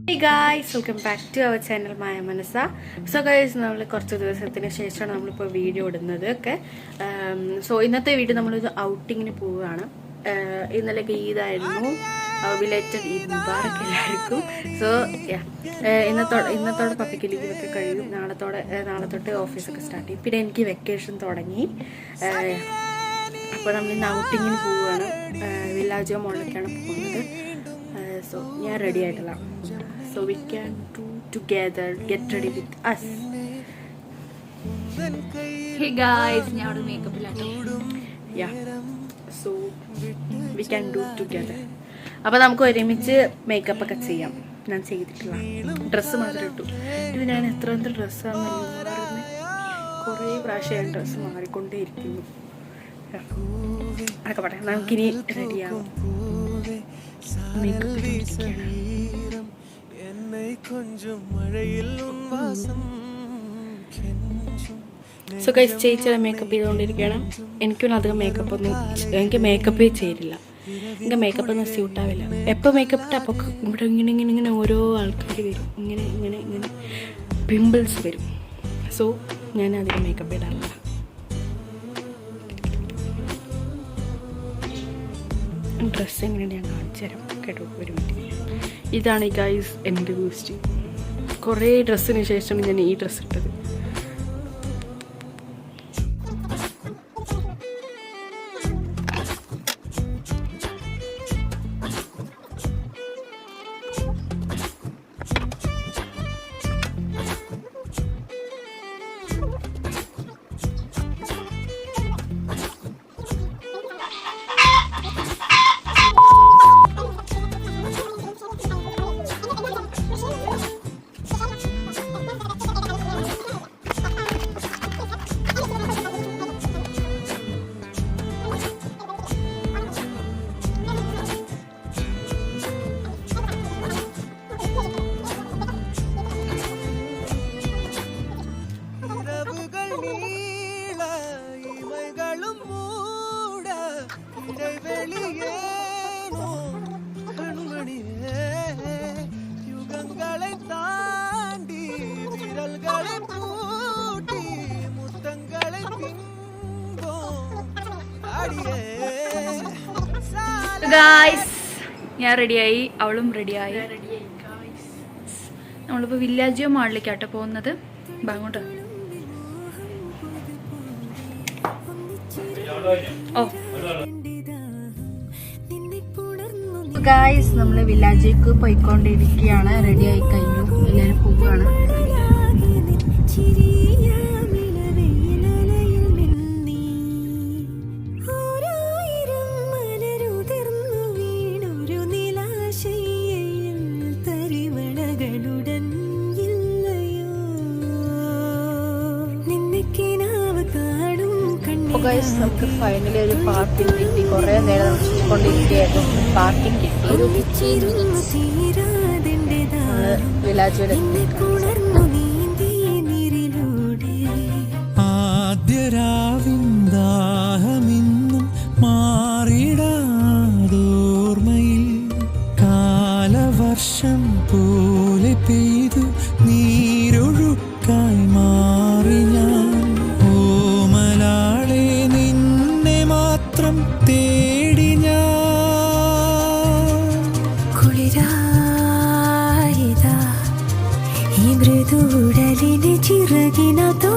Hey guys, welcome back to our channel Maya Manasa. So guys, നമ്മൾ കുറച്ച് ദിവസത്തിന് ശേഷമാണ് നമ്മളിപ്പോൾ വീഡിയോ ഇടുന്നത് ഒക്കെ. സോ ഇന്നത്തെ വീഡിയോ നമ്മളൊരു ഔട്ടിങ്ങിന് പോവുകയാണ്. ഇന്നലെയൊക്കെ ഈദായിരുന്നു. ബിലേറ്റഡ് ഈദ് മുബാറക് എല്ലാവർക്കും. സോ ഇന്നത്തോടെ പപ്പിക്ക് ലീവൊക്കെ കഴിയും. നാളെ തൊട്ട് ഓഫീസൊക്കെ സ്റ്റാർട്ട് ചെയ്യും. പിന്നെ എനിക്ക് വെക്കേഷൻ തുടങ്ങി. അപ്പോൾ നമ്മളിന്ന് ഔട്ടിങ്ങിന് പോവുകയാണ്. വില്ലാജോ മോളിലേക്കാണ് പോകുന്നത്. സോ ഞാൻ റെഡി ആയിട്ടില്ല. So we can do together. Get ready with us. Hey guys, ഞാൻ ഒരു makeup ഇല്ലാട്ടോ. Yeah. So we can do together. അപ്പോൾ നമുക്ക് ഒരുമിച്ച് മേക്കപ്പ് ഒക്കെ ചെയ്യാം. ഞാൻ ചെയ്തിട്ടില്ല. ഡ്രസ്സ് മാത്രമേ ഇട്ടു. ഇത് ഞാൻ എത്ര ഡ്രസ്സാണെന്ന് മാറുന്നത്. കുറേ പ്രാവശ്യം ഡ്രസ്സ് മാറിക്കൊണ്ടേയിരിക്കുന്നു. അതൊക്കെ പറയാം. നമുക്കിനി റെഡിയാവും. മേക്കപ്പ് ഇരിക്കുകയാണ്. സോ ഗൈസ് ചേച്ചിയുടെ മേക്കപ്പ് ചെയ്തുകൊണ്ടിരിക്കുകയാണ്. എനിക്കൊന്നും അധികം എനിക്ക് മേക്കപ്പേ ചേരില്ല. എനിക്ക് മേക്കപ്പ് ഒന്നും സ്യൂട്ടാവില്ല. എപ്പോൾ മേക്കപ്പ് ഇട്ടാൽ അപ്പോൾ ഇവിടെ ഇങ്ങനെ ഓരോ ആൾക്കാർ വരും. ഇങ്ങനെ പിമ്പിൾസ് വരും. സോ ഞാൻ അധികം മേക്കപ്പ് ഇടാറില്ല. ഡ്രസ്സ് എങ്ങനെയാണ് ഞാൻ കാണിച്ചു തരാം കേട്ടോ. ഒരു മിനിറ്റ്. ഇതാണ് ഈ ഗൈസ് എൻ്റെ കോസ്റ്റ്യൂം. കുറേ ഡ്രസ്സിന് ശേഷം ഞാൻ ഈ ഡ്രസ്സ് ഇട്ടത്. ഗായ്സ് ഞാൻ റെഡിയായി, അവളും റെഡിയായി. നമ്മളിപ്പോൾ വില്ലാജിയോ മാളിലേക്കാട്ടോ പോകുന്നത്. അങ്ങോട്ട് ഗായ്സ് നമ്മൾ വില്ലാജിക്ക് പോയിക്കൊണ്ടിരിക്കുകയാണ്. റെഡിയായി കഴിഞ്ഞു. എല്ലാവരും പോവുകയാണ്. നമുക്ക് ഫൈനലി ഒരു പാർക്കിംഗ് കിട്ടി. കുറേ നേരം കൊണ്ടിരിക്കുകയായിരുന്നു. പാർക്കിംഗ് കിട്ടി. വില്ലാജിയുടെ ആദ്യരാവിന്ദാഹമിന്നും മാറിടാതോർമ്മയിൽ കാലവർഷം പോലെ പെയ്തു നീരൊഴുക്കായി മാറി ഞാൻ. ഓമലാളെ നിന്നെ മാത്രം തേടി ഞാൻ. കുളിരായതാ ഈ മൃദുടലിന് ചിറകിനതോ